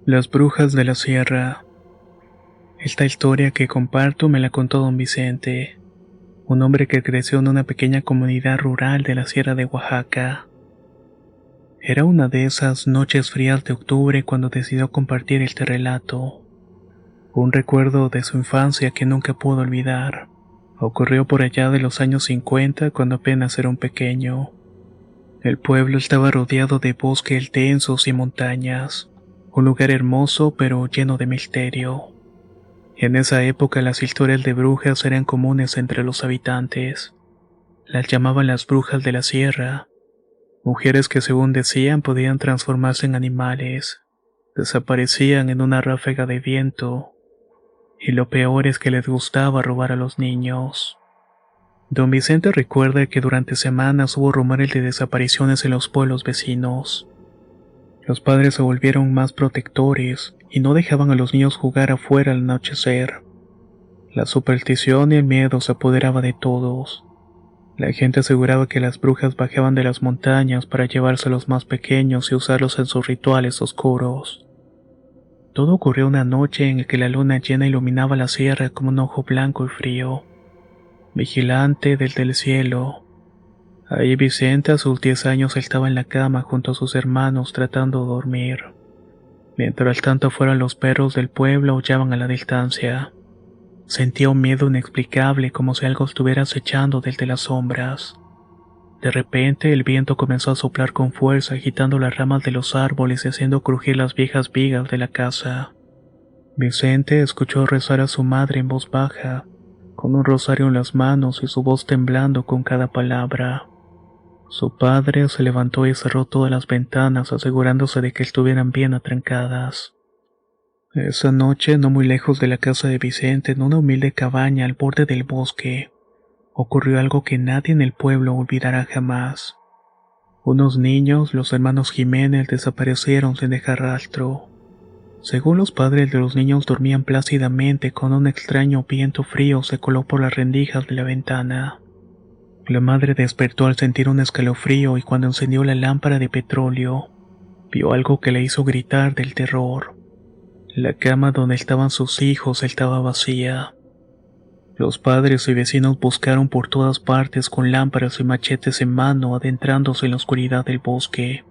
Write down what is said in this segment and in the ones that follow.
Las brujas de la sierra. Esta historia que comparto me la contó don Vicente, un hombre que creció en una pequeña comunidad rural de la sierra de Oaxaca. Era una de esas noches frías de octubre cuando decidió compartir este relato. Un recuerdo de su infancia que nunca pudo olvidar. Ocurrió por allá de los años 50 cuando apenas era un pequeño. El pueblo estaba rodeado de bosques densos y montañas. Un lugar hermoso pero lleno de misterio. En esa época las historias de brujas eran comunes entre los habitantes. Las llamaban las brujas de la sierra, mujeres que según decían podían transformarse en animales, desaparecían en una ráfaga de viento, y lo peor es que les gustaba robar a los niños. Don Vicente recuerda que durante semanas hubo rumores de desapariciones en los pueblos vecinos. Los padres se volvieron más protectores y no dejaban a los niños jugar afuera al anochecer. La superstición y el miedo se apoderaba de todos. La gente aseguraba que las brujas bajaban de las montañas para llevarse a los más pequeños y usarlos en sus rituales oscuros. Todo ocurrió una noche en que la luna llena iluminaba la sierra como un ojo blanco y frío, vigilante desde el cielo. Ahí Vicente a sus 10 años estaba en la cama junto a sus hermanos tratando de dormir. Mientras tanto afuera los perros del pueblo aullaban a la distancia. Sentía un miedo inexplicable como si algo estuviera acechando desde las sombras. De repente el viento comenzó a soplar con fuerza agitando las ramas de los árboles y haciendo crujir las viejas vigas de la casa. Vicente escuchó rezar a su madre en voz baja, con un rosario en las manos y su voz temblando con cada palabra. Su padre se levantó y cerró todas las ventanas asegurándose de que estuvieran bien atrancadas. Esa noche, no muy lejos de la casa de Vicente, en una humilde cabaña al borde del bosque, ocurrió algo que nadie en el pueblo olvidará jamás. Unos niños, los hermanos Jiménez, desaparecieron sin dejar rastro. Según los padres de los niños dormían plácidamente cuando un extraño viento frío se coló por las rendijas de la ventana. La madre despertó al sentir un escalofrío y cuando encendió la lámpara de petróleo, vio algo que le hizo gritar del terror. La cama donde estaban sus hijos estaba vacía. Los padres y vecinos buscaron por todas partes con lámparas y machetes en mano adentrándose en la oscuridad del bosque.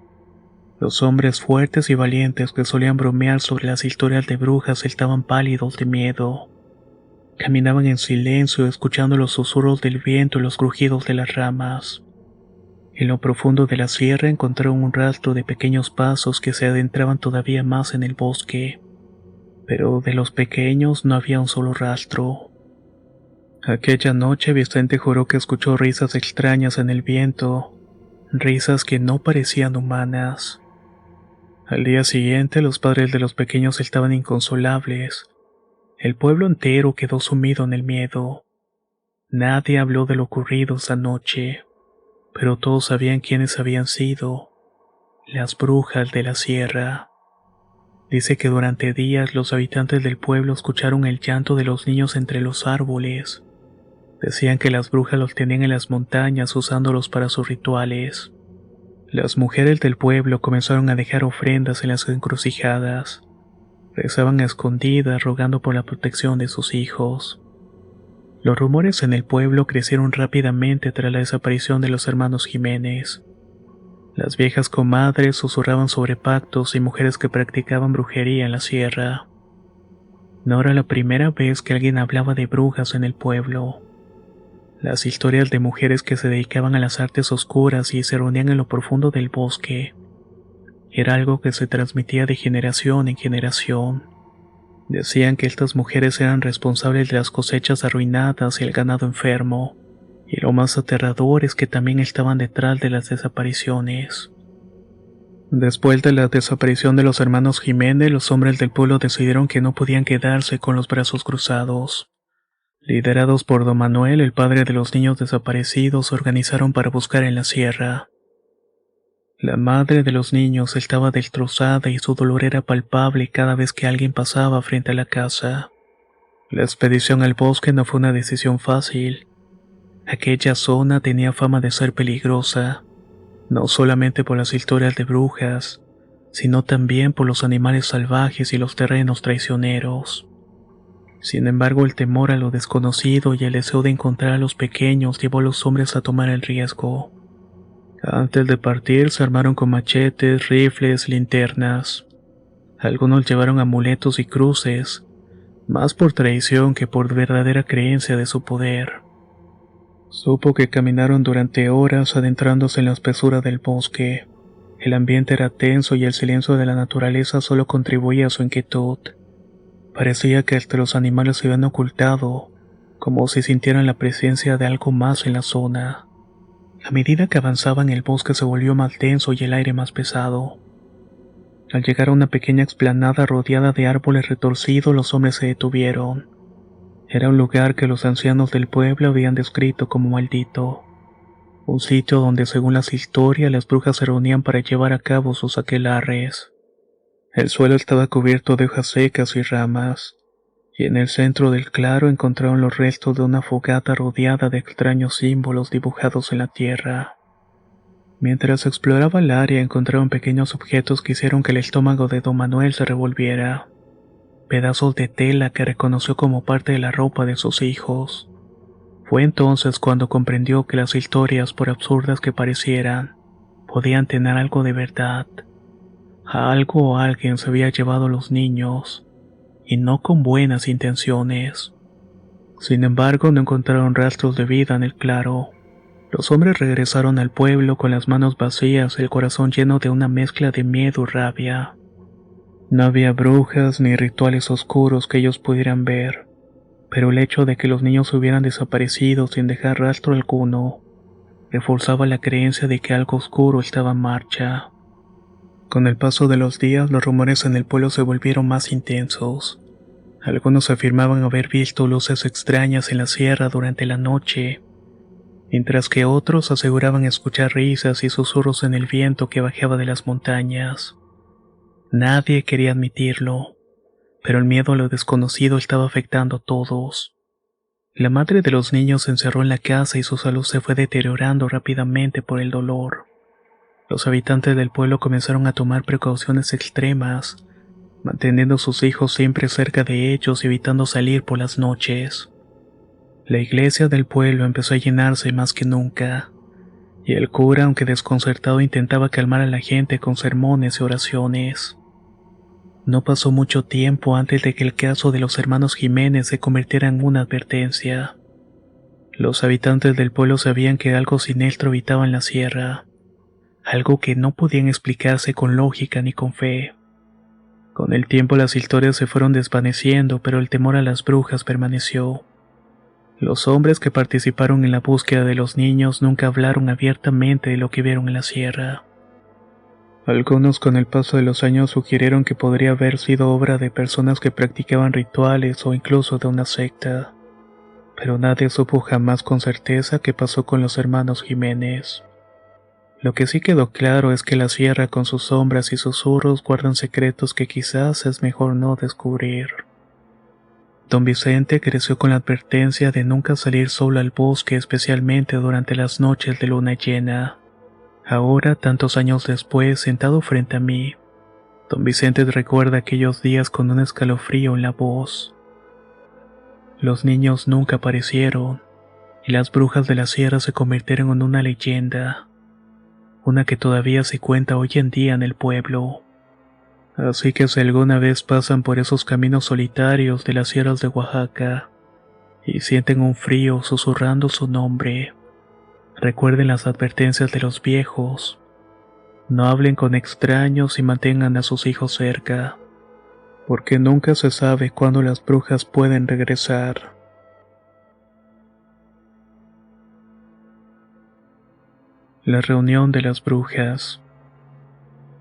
Los hombres fuertes y valientes que solían bromear sobre las historias de brujas estaban pálidos de miedo. Caminaban en silencio escuchando los susurros del viento y los crujidos de las ramas. En lo profundo de la sierra encontraron un rastro de pequeños pasos que se adentraban todavía más en el bosque. Pero de los pequeños no había un solo rastro. Aquella noche Vicente juró que escuchó risas extrañas en el viento, risas que no parecían humanas. Al día siguiente los padres de los pequeños estaban inconsolables. El pueblo entero quedó sumido en el miedo. Nadie habló de lo ocurrido esa noche, pero todos sabían quiénes habían sido, las brujas de la sierra. Dice que durante días los habitantes del pueblo escucharon el llanto de los niños entre los árboles. Decían que las brujas los tenían en las montañas usándolos para sus rituales. Las mujeres del pueblo comenzaron a dejar ofrendas en las encrucijadas. Rezaban a escondidas rogando por la protección de sus hijos. Los rumores en el pueblo crecieron rápidamente tras la desaparición de los hermanos Jiménez. Las viejas comadres susurraban sobre pactos y mujeres que practicaban brujería en la sierra. No era la primera vez que alguien hablaba de brujas en el pueblo. Las historias de mujeres que se dedicaban a las artes oscuras y se reunían en lo profundo del bosque era algo que se transmitía de generación en generación. Decían que estas mujeres eran responsables de las cosechas arruinadas y el ganado enfermo, y lo más aterrador es que también estaban detrás de las desapariciones. Después de la desaparición de los hermanos Jiménez, los hombres del pueblo decidieron que no podían quedarse con los brazos cruzados. Liderados por don Manuel, el padre de los niños desaparecidos, se organizaron para buscar en la sierra. La madre de los niños estaba destrozada y su dolor era palpable cada vez que alguien pasaba frente a la casa. La expedición al bosque no fue una decisión fácil. Aquella zona tenía fama de ser peligrosa, no solamente por las historias de brujas, sino también por los animales salvajes y los terrenos traicioneros. Sin embargo, el temor a lo desconocido y el deseo de encontrar a los pequeños llevó a los hombres a tomar el riesgo. Antes de partir se armaron con machetes, rifles, linternas. Algunos llevaron amuletos y cruces, más por tradición que por verdadera creencia de su poder. Supo que caminaron durante horas adentrándose en la espesura del bosque. El ambiente era tenso y el silencio de la naturaleza solo contribuía a su inquietud. Parecía que hasta los animales se habían ocultado, como si sintieran la presencia de algo más en la zona. A medida que avanzaban, el bosque se volvió más denso y el aire más pesado. Al llegar a una pequeña explanada rodeada de árboles retorcidos, los hombres se detuvieron. Era un lugar que los ancianos del pueblo habían descrito como maldito. Un sitio donde, según las historias, las brujas se reunían para llevar a cabo sus aquelarres. El suelo estaba cubierto de hojas secas y ramas, y en el centro del claro encontraron los restos de una fogata rodeada de extraños símbolos dibujados en la tierra. Mientras exploraba el área, encontraron pequeños objetos que hicieron que el estómago de don Manuel se revolviera. Pedazos de tela que reconoció como parte de la ropa de sus hijos. Fue entonces cuando comprendió que las historias, por absurdas que parecieran, podían tener algo de verdad. Algo o alguien se había llevado a los niños, y no con buenas intenciones. Sin embargo, no encontraron rastros de vida en el claro. Los hombres regresaron al pueblo con las manos vacías y el corazón lleno de una mezcla de miedo y rabia. No había brujas ni rituales oscuros que ellos pudieran ver, pero el hecho de que los niños hubieran desaparecido sin dejar rastro alguno reforzaba la creencia de que algo oscuro estaba en marcha. Con el paso de los días, los rumores en el pueblo se volvieron más intensos. Algunos afirmaban haber visto luces extrañas en la sierra durante la noche, mientras que otros aseguraban escuchar risas y susurros en el viento que bajaba de las montañas. Nadie quería admitirlo, pero el miedo a lo desconocido estaba afectando a todos. La madre de los niños se encerró en la casa y su salud se fue deteriorando rápidamente por el dolor. Los habitantes del pueblo comenzaron a tomar precauciones extremas, manteniendo a sus hijos siempre cerca de ellos y evitando salir por las noches. La iglesia del pueblo empezó a llenarse más que nunca, y el cura, aunque desconcertado, intentaba calmar a la gente con sermones y oraciones. No pasó mucho tiempo antes de que el caso de los hermanos Jiménez se convirtiera en una advertencia. Los habitantes del pueblo sabían que algo siniestro habitaba en la sierra, algo que no podían explicarse con lógica ni con fe. Con el tiempo las historias se fueron desvaneciendo, pero el temor a las brujas permaneció. Los hombres que participaron en la búsqueda de los niños nunca hablaron abiertamente de lo que vieron en la sierra. Algunos, con el paso de los años, sugirieron que podría haber sido obra de personas que practicaban rituales o incluso de una secta, pero nadie supo jamás con certeza qué pasó con los hermanos Jiménez. Lo que sí quedó claro es que la sierra, con sus sombras y susurros, guardan secretos que quizás es mejor no descubrir. Don Vicente creció con la advertencia de nunca salir solo al bosque, especialmente durante las noches de luna llena. Ahora, tantos años después, sentado frente a mí, don Vicente recuerda aquellos días con un escalofrío en la voz. Los niños nunca aparecieron, y las brujas de la sierra se convirtieron en una leyenda, una que todavía se cuenta hoy en día en el pueblo. Así que si alguna vez pasan por esos caminos solitarios de las sierras de Oaxaca y sienten un frío susurrando su nombre, recuerden las advertencias de los viejos. No hablen con extraños y mantengan a sus hijos cerca, porque nunca se sabe cuándo las brujas pueden regresar. La reunión de las brujas.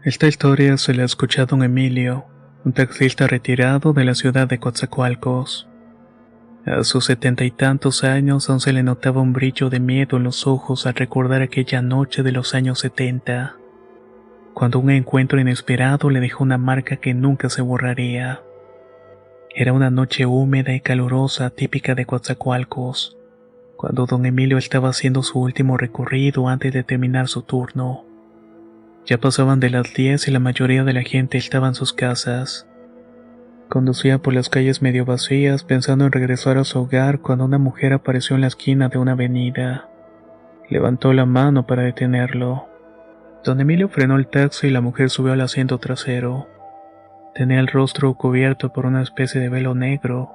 Esta historia se la ha escuchado a don Emilio, un taxista retirado de la ciudad de Coatzacoalcos. A sus 70 y tantos años aún se le notaba un brillo de miedo en los ojos al recordar aquella noche de los años 70, cuando un encuentro inesperado le dejó una marca que nunca se borraría. Era una noche húmeda y calurosa típica de Coatzacoalcos, cuando don Emilio estaba haciendo su último recorrido antes de terminar su turno. Ya pasaban de las 10 y la mayoría de la gente estaba en sus casas. Conducía por las calles medio vacías pensando en regresar a su hogar cuando una mujer apareció en la esquina de una avenida. Levantó la mano para detenerlo. Don Emilio frenó el taxi y la mujer subió al asiento trasero. Tenía el rostro cubierto por una especie de velo negro,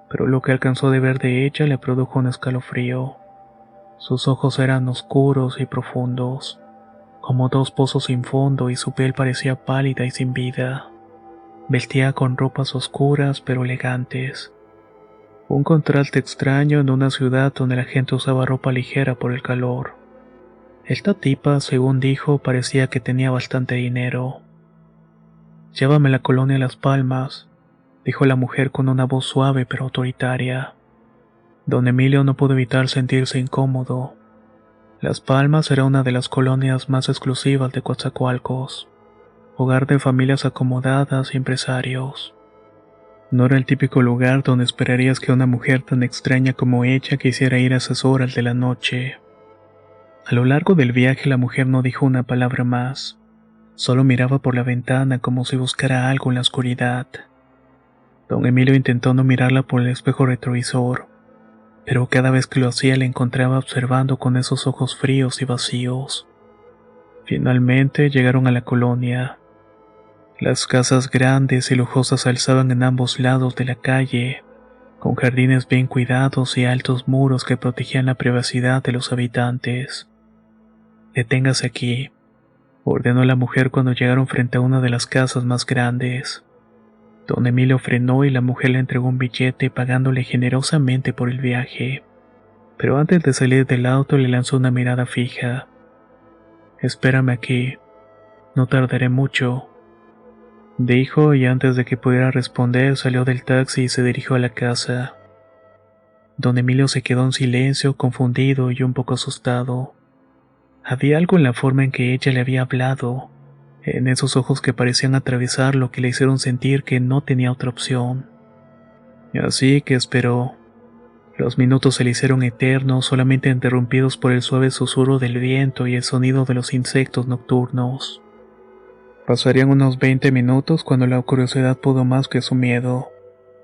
pero lo que alcanzó de ver de ella le produjo un escalofrío. Sus ojos eran oscuros y profundos, como dos pozos sin fondo, y su piel parecía pálida y sin vida. Vestía con ropas oscuras pero elegantes. Un contraste extraño en una ciudad donde la gente usaba ropa ligera por el calor. Esta tipa, según dijo, parecía que tenía bastante dinero. Llévame a la colonia Las Palmas, dijo la mujer con una voz suave pero autoritaria. Don Emilio no pudo evitar sentirse incómodo. Las Palmas era una de las colonias más exclusivas de Coatzacoalcos, hogar de familias acomodadas y empresarios. No era el típico lugar donde esperarías que una mujer tan extraña como ella quisiera ir a esas horas de la noche. A lo largo del viaje la mujer no dijo una palabra más, solo miraba por la ventana como si buscara algo en la oscuridad. Don Emilio intentó no mirarla por el espejo retrovisor, pero cada vez que lo hacía la encontraba observando con esos ojos fríos y vacíos. Finalmente llegaron a la colonia. Las casas grandes y lujosas se alzaban en ambos lados de la calle, con jardines bien cuidados y altos muros que protegían la privacidad de los habitantes. «Deténgase aquí», ordenó la mujer cuando llegaron frente a una de las casas más grandes. Don Emilio frenó y la mujer le entregó un billete pagándole generosamente por el viaje. Pero antes de salir del auto le lanzó una mirada fija. «Espérame aquí, no tardaré mucho», dijo, y antes de que pudiera responder salió del taxi y se dirigió a la casa. Don Emilio se quedó en silencio, confundido y un poco asustado. Había algo en la forma en que ella le había hablado, en esos ojos que parecían atravesar lo que le hicieron sentir que no tenía otra opción. Así que esperó. Los minutos se le hicieron eternos, solamente interrumpidos por el suave susurro del viento y el sonido de los insectos nocturnos. Pasarían unos 20 minutos cuando la curiosidad pudo más que su miedo.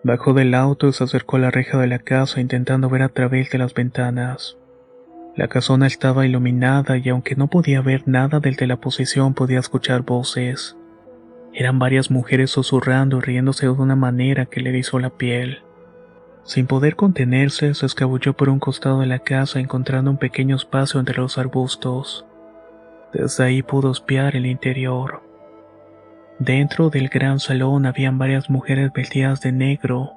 Bajó del auto y se acercó a la reja de la casa intentando ver a través de las ventanas. La casona estaba iluminada y aunque no podía ver nada desde la posición podía escuchar voces. Eran varias mujeres susurrando y riéndose de una manera que le erizó la piel. Sin poder contenerse, se escabulló por un costado de la casa encontrando un pequeño espacio entre los arbustos. Desde ahí pudo espiar el interior. Dentro del gran salón habían varias mujeres vestidas de negro,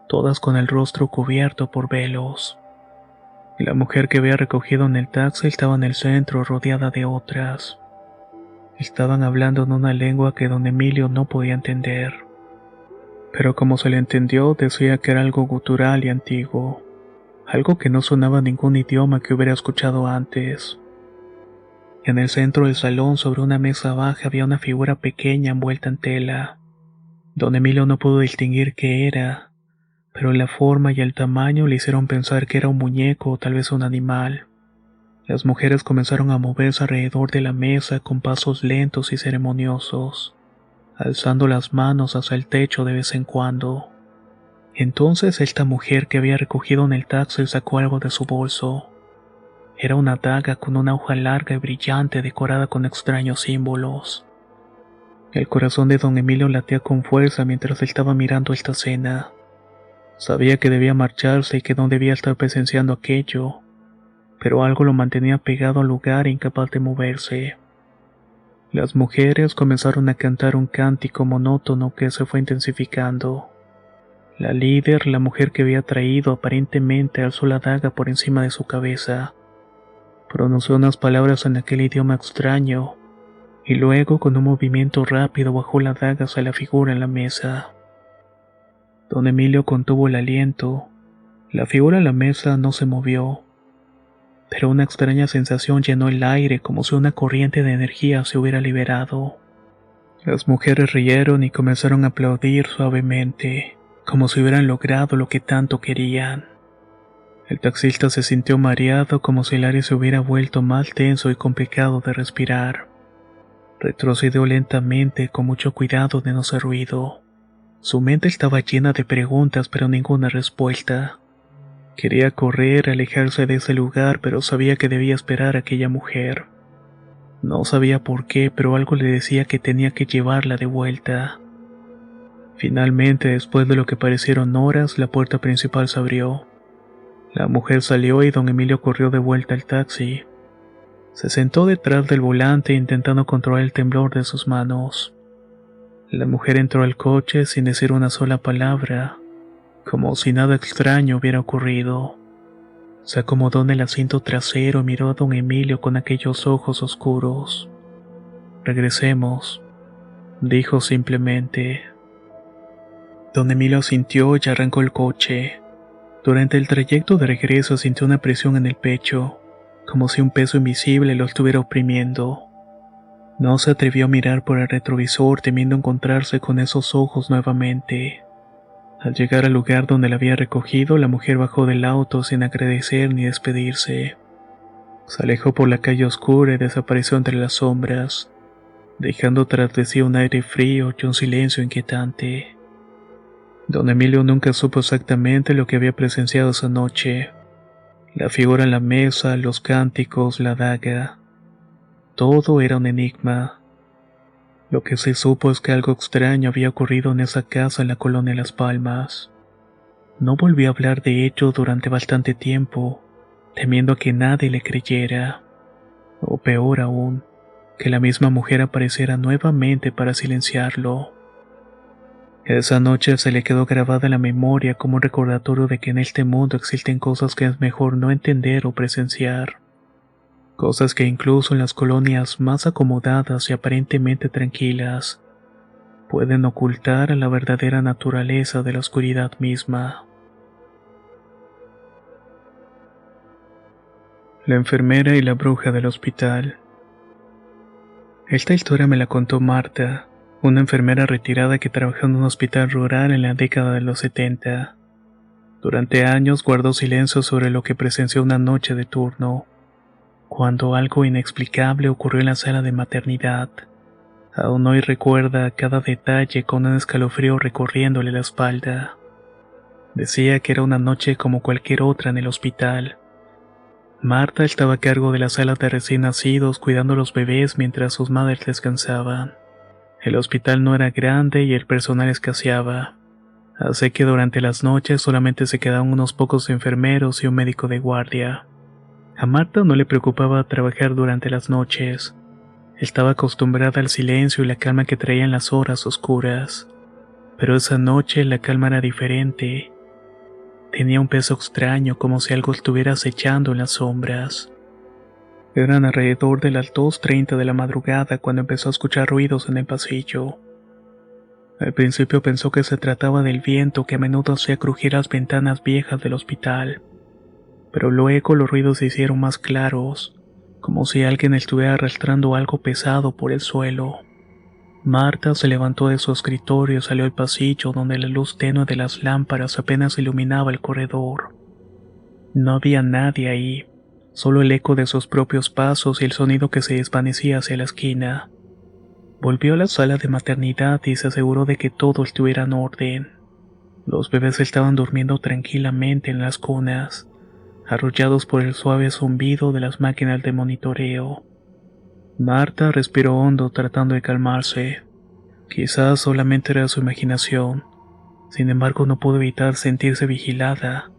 todas con el rostro cubierto por velos. La mujer que había recogido en el taxi estaba en el centro, rodeada de otras. Estaban hablando en una lengua que don Emilio no podía entender. Pero como se le entendió, decía que era algo gutural y antiguo, algo que no sonaba a ningún idioma que hubiera escuchado antes. En el centro del salón, sobre una mesa baja, había una figura pequeña envuelta en tela. Don Emilio no pudo distinguir qué era, pero la forma y el tamaño le hicieron pensar que era un muñeco o tal vez un animal. Las mujeres comenzaron a moverse alrededor de la mesa con pasos lentos y ceremoniosos, alzando las manos hacia el techo de vez en cuando. Entonces esta mujer que había recogido en el taxi sacó algo de su bolso. Era una daga con una hoja larga y brillante decorada con extraños símbolos. El corazón de don Emilio latía con fuerza mientras estaba mirando esta escena. Sabía que debía marcharse y que no debía estar presenciando aquello, pero algo lo mantenía pegado al lugar e incapaz de moverse. Las mujeres comenzaron a cantar un cántico monótono que se fue intensificando. La líder, la mujer que había traído, aparentemente alzó la daga por encima de su cabeza. Pronunció unas palabras en aquel idioma extraño, y luego con un movimiento rápido bajó la daga hacia la figura en la mesa. Don Emilio contuvo el aliento. La figura en la mesa no se movió, pero una extraña sensación llenó el aire como si una corriente de energía se hubiera liberado. Las mujeres rieron y comenzaron a aplaudir suavemente, como si hubieran logrado lo que tanto querían. El taxista se sintió mareado, como si el aire se hubiera vuelto más denso y complicado de respirar. Retrocedió lentamente, con mucho cuidado de no hacer ruido. Su mente estaba llena de preguntas, pero ninguna respuesta. Quería correr, alejarse de ese lugar, pero sabía que debía esperar a aquella mujer. No sabía por qué, pero algo le decía que tenía que llevarla de vuelta. Finalmente, después de lo que parecieron horas, la puerta principal se abrió. La mujer salió y don Emilio corrió de vuelta al taxi. Se sentó detrás del volante intentando controlar el temblor de sus manos. La mujer entró al coche sin decir una sola palabra, como si nada extraño hubiera ocurrido. Se acomodó en el asiento trasero y miró a don Emilio con aquellos ojos oscuros. «Regresemos», dijo simplemente. Don Emilio asintió y arrancó el coche. Durante el trayecto de regreso sintió una presión en el pecho, como si un peso invisible lo estuviera oprimiendo. No se atrevió a mirar por el retrovisor temiendo encontrarse con esos ojos nuevamente. Al llegar al lugar donde la había recogido, la mujer bajó del auto sin agradecer ni despedirse. Se alejó por la calle oscura y desapareció entre las sombras, dejando tras de sí un aire frío y un silencio inquietante. Don Emilio nunca supo exactamente lo que había presenciado esa noche. La figura en la mesa, los cánticos, la daga. Todo era un enigma. Lo que sí supo es que algo extraño había ocurrido en esa casa en la colonia Las Palmas. No volvió a hablar de ello durante bastante tiempo, temiendo a que nadie le creyera. O peor aún, que la misma mujer apareciera nuevamente para silenciarlo. Esa noche se le quedó grabada en la memoria como un recordatorio de que en este mundo existen cosas que es mejor no entender o presenciar. Cosas que incluso en las colonias más acomodadas y aparentemente tranquilas, pueden ocultar a la verdadera naturaleza de la oscuridad misma. La enfermera y la bruja del hospital. Esta historia me la contó Marta, una enfermera retirada que trabajó en un hospital rural en la década de los 70. Durante años guardó silencio sobre lo que presenció una noche de turno, cuando algo inexplicable ocurrió en la sala de maternidad. Aún hoy recuerda cada detalle con un escalofrío recorriéndole la espalda. Decía que era una noche como cualquier otra en el hospital. Marta estaba a cargo de la sala de recién nacidos cuidando a los bebés mientras sus madres descansaban. El hospital no era grande y el personal escaseaba, así que durante las noches solamente se quedaban unos pocos enfermeros y un médico de guardia. A Marta no le preocupaba trabajar durante las noches. Estaba acostumbrada al silencio y la calma que traían las horas oscuras. Pero esa noche la calma era diferente. Tenía un peso extraño, como si algo estuviera acechando en las sombras. Eran alrededor de las 2:30 de la madrugada cuando empezó a escuchar ruidos en el pasillo. Al principio pensó que se trataba del viento que a menudo hacía crujir las ventanas viejas del hospital. Pero luego los ruidos se hicieron más claros, como si alguien estuviera arrastrando algo pesado por el suelo. Marta se levantó de su escritorio y salió al pasillo donde la luz tenue de las lámparas apenas iluminaba el corredor. No había nadie ahí, solo el eco de sus propios pasos y el sonido que se desvanecía hacia la esquina. Volvió a la sala de maternidad y se aseguró de que todo estuviera en orden. Los bebés estaban durmiendo tranquilamente en las cunas, arrollados por el suave zumbido de las máquinas de monitoreo. Marta respiró hondo tratando de calmarse. Quizás solamente era su imaginación. Sin embargo, no pudo evitar sentirse vigilada,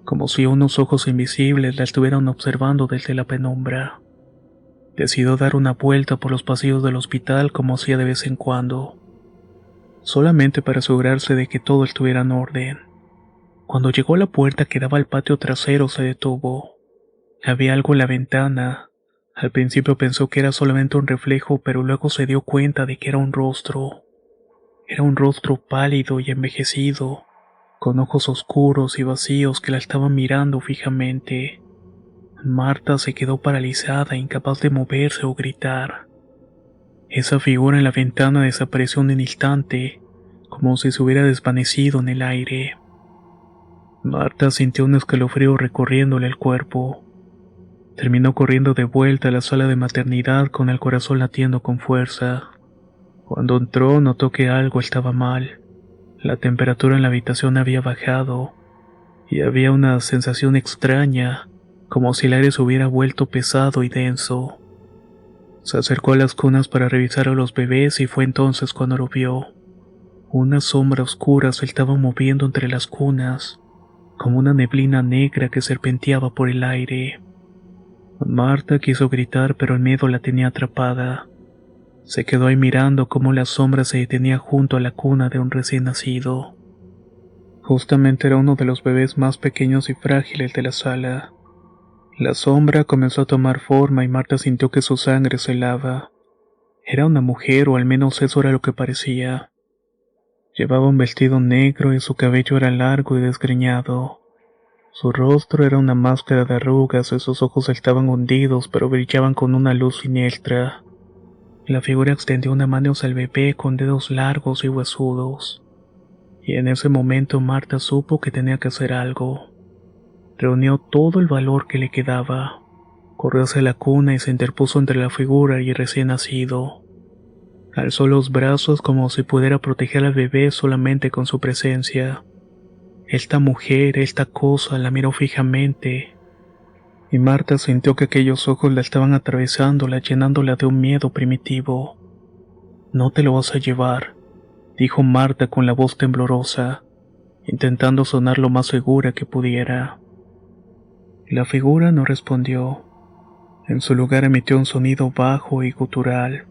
como si unos ojos invisibles la estuvieran observando desde la penumbra. Decidió dar una vuelta por los pasillos del hospital como hacía de vez en cuando, solamente para asegurarse de que todo estuviera en orden. Cuando llegó a la puerta que daba al patio trasero, se detuvo. Había algo en la ventana. Al principio pensó que era solamente un reflejo, pero luego se dio cuenta de que era un rostro. Era un rostro pálido y envejecido, con ojos oscuros y vacíos que la estaban mirando fijamente. Marta se quedó paralizada, incapaz de moverse o gritar. Esa figura en la ventana desapareció en un instante, como si se hubiera desvanecido en el aire. Marta sintió un escalofrío recorriéndole el cuerpo. Terminó corriendo de vuelta a la sala de maternidad con el corazón latiendo con fuerza. Cuando entró notó que algo estaba mal. La temperatura en la habitación había bajado y había una sensación extraña, como si el aire se hubiera vuelto pesado y denso. Se acercó a las cunas para revisar a los bebés y fue entonces cuando lo vio. Una sombra oscura se estaba moviendo entre las cunas, como una neblina negra que serpenteaba por el aire. Marta quiso gritar, pero el miedo la tenía atrapada. Se quedó ahí mirando cómo la sombra se detenía junto a la cuna de un recién nacido. Justamente era uno de los bebés más pequeños y frágiles de la sala. La sombra comenzó a tomar forma y Marta sintió que su sangre se helaba. Era una mujer, o al menos eso era lo que parecía. Llevaba un vestido negro y su cabello era largo y desgreñado. Su rostro era una máscara de arrugas y sus ojos estaban hundidos pero brillaban con una luz siniestra. La figura extendió una mano hacia el bebé con dedos largos y huesudos. Y en ese momento Marta supo que tenía que hacer algo. Reunió todo el valor que le quedaba. Corrió hacia la cuna y se interpuso entre la figura y el recién nacido. Alzó los brazos como si pudiera proteger al bebé solamente con su presencia. Esta mujer, esta cosa, la miró fijamente, y Marta sintió que aquellos ojos la estaban atravesándola, llenándola de un miedo primitivo. «No te lo vas a llevar», dijo Marta con la voz temblorosa, intentando sonar lo más segura que pudiera. La figura no respondió. En su lugar emitió un sonido bajo y gutural,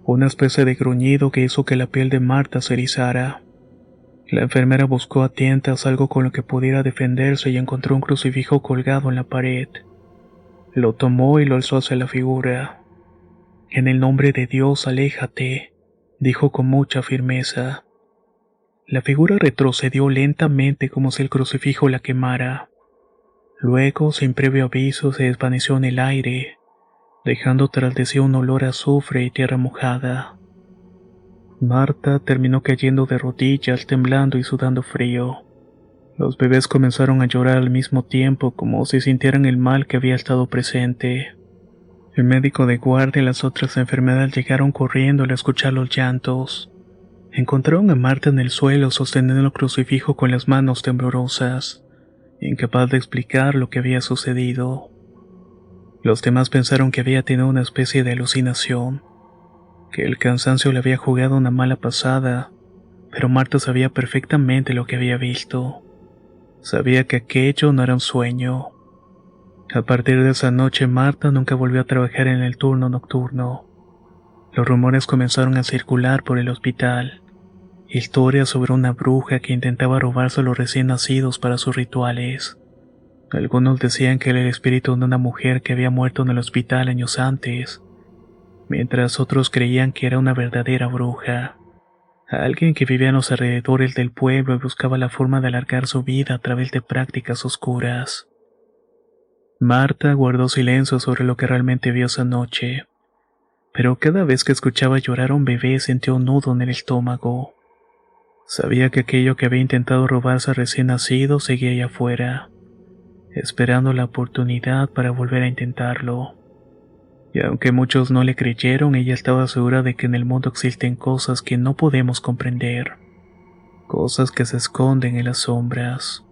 una especie de gruñido que hizo que la piel de Marta se erizara. La enfermera buscó a tientas algo con lo que pudiera defenderse y encontró un crucifijo colgado en la pared. Lo tomó y lo alzó hacia la figura. «En el nombre de Dios, aléjate», dijo con mucha firmeza. La figura retrocedió lentamente como si el crucifijo la quemara. Luego, sin previo aviso, se desvaneció en el aire, dejando tras de sí un olor a azufre y tierra mojada. Marta terminó cayendo de rodillas, temblando y sudando frío. Los bebés comenzaron a llorar al mismo tiempo, como si sintieran el mal que había estado presente. El médico de guardia y las otras enfermeras llegaron corriendo al escuchar los llantos. Encontraron a Marta en el suelo sosteniendo el crucifijo con las manos temblorosas, incapaz de explicar lo que había sucedido. Los demás pensaron que había tenido una especie de alucinación, que el cansancio le había jugado una mala pasada, pero Marta sabía perfectamente lo que había visto. Sabía que aquello no era un sueño. A partir de esa noche, Marta nunca volvió a trabajar en el turno nocturno. Los rumores comenzaron a circular por el hospital. Historias sobre una bruja que intentaba robarse a los recién nacidos para sus rituales. Algunos decían que era el espíritu de una mujer que había muerto en el hospital años antes, mientras otros creían que era una verdadera bruja. Alguien que vivía en los alrededores del pueblo y buscaba la forma de alargar su vida a través de prácticas oscuras. Marta guardó silencio sobre lo que realmente vio esa noche, pero cada vez que escuchaba llorar a un bebé sentía un nudo en el estómago. Sabía que aquello que había intentado robarse al recién nacido seguía allá afuera, esperando la oportunidad para volver a intentarlo. Y aunque muchos no le creyeron, ella estaba segura de que en el mundo existen cosas que no podemos comprender, cosas que se esconden en las sombras.